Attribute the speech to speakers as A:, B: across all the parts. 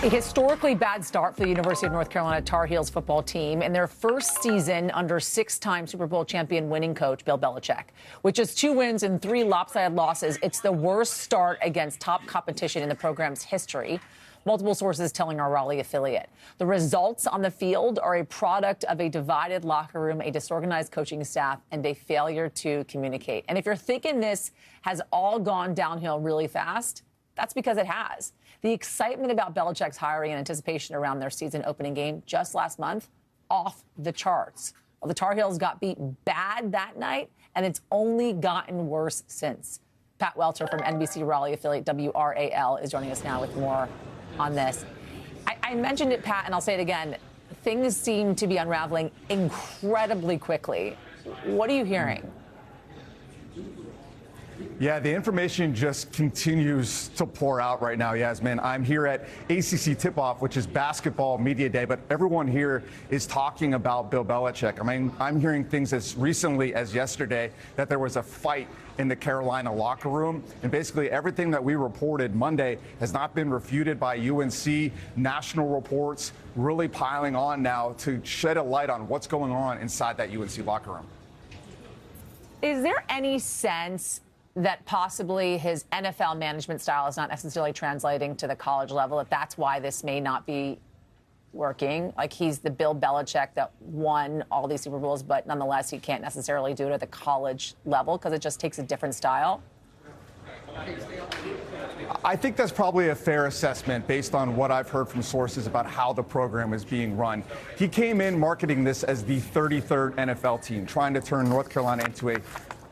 A: A historically bad start for the University of North Carolina Tar Heels football team in their first season under six-time Super Bowl champion winning coach Bill Belichick. With just 2 wins and 3 lopsided losses, it's the worst start against top competition in the program's history. Multiple sources telling our Raleigh affiliate. The results on the field are a product of a divided locker room, a disorganized coaching staff, and a failure to communicate. And if you're thinking this has all gone downhill really fast, that's because it has. The excitement about Belichick's hiring and anticipation around their season opening game just last month, off the charts. Well, the Tar Heels got beat bad that night, and it's only gotten worse since. Pat Welter from NBC Raleigh affiliate WRAL is joining us now with more on this. I mentioned it, Pat, and I'll say it again. Things seem to be unraveling incredibly quickly. What are you hearing?
B: Yeah, the information just continues to pour out right now, Yasmin. I'm here at ACC Tip-Off, which is basketball media day, but everyone here is talking about Bill Belichick. I mean, I'm hearing things as recently as yesterday that there was a fight in the Carolina locker room, and basically everything that we reported Monday has not been refuted by UNC. National reports really piling on now to shed a light on what's going on inside that UNC locker room.
A: Is there any sense that possibly his NFL management style is not necessarily translating to the college level, if that's why this may not be working? Like, he's the Bill Belichick that won all these Super Bowls, but nonetheless, he can't necessarily do it at the college level because it just takes a different style?
B: I think that's probably a fair assessment based on what I've heard from sources about how the program is being run. He came in marketing this as the 33rd NFL team, trying to turn North Carolina into a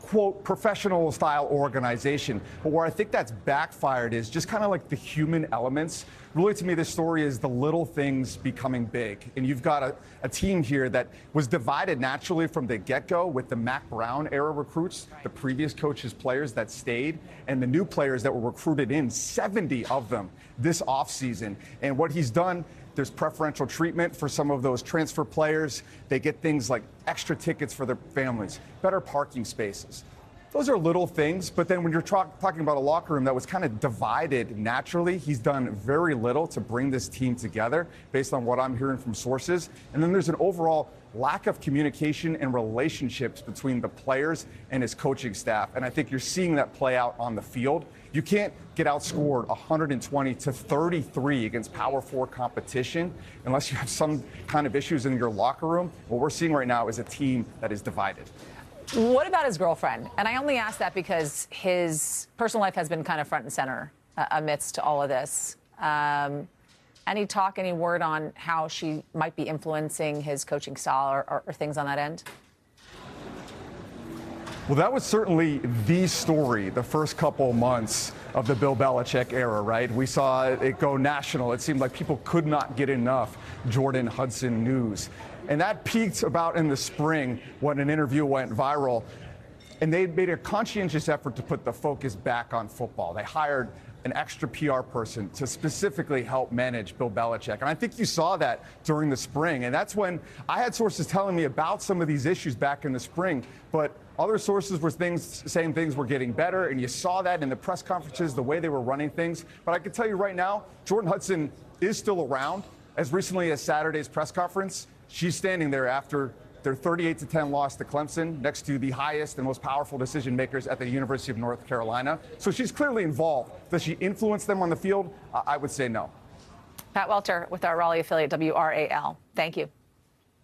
B: quote, professional style organization. But where I think that's backfired is just kind of like the human elements. Really, to me, this story is the little things becoming big. And you've got a team here that was divided naturally from the get-go with the Mac Brown era recruits, the previous coach's players that stayed, and the new players that were recruited in, 70 of them this offseason. And what he's done, there's preferential treatment for some of those transfer players. They get things like extra tickets for their families, better parking spaces. Those are little things, but then when you're talking about a locker room that was kind of divided naturally, he's done very little to bring this team together based on what I'm hearing from sources. And then there's an overall lack of communication and relationships between the players and his coaching staff. And I think you're seeing that play out on the field. You can't get outscored 120-33 against Power 4 competition unless you have some kind of issues in your locker room. What we're seeing right now is a team that is divided.
A: What about his girlfriend? And I only ask that because his personal life has been kind of front and center amidst all of this. Any talk, any word on how she might be influencing his coaching style or things on that end?
B: Well, that was certainly the story the first couple months of the Bill Belichick era, right? We saw it go national. It seemed like people could not get enough Jordan Hudson news. And that peaked about in the spring when an interview went viral. And they made a conscientious effort to put the focus back on football. They hired an extra PR person to specifically help manage Bill Belichick. And I think you saw that during the spring. And that's when I had sources telling me about some of these issues back in the spring. But other sources were saying things were getting better. And you saw that in the press conferences, the way they were running things. But I can tell you right now, Jordan Hudson is still around. As recently as Saturday's press conference, she's standing there after their 38-10 loss to Clemson, next to the highest and most powerful decision makers at the University of North Carolina. So she's clearly involved. Does she influence them on the field? I would say no.
A: Pat Welter with our Raleigh affiliate WRAL. Thank you.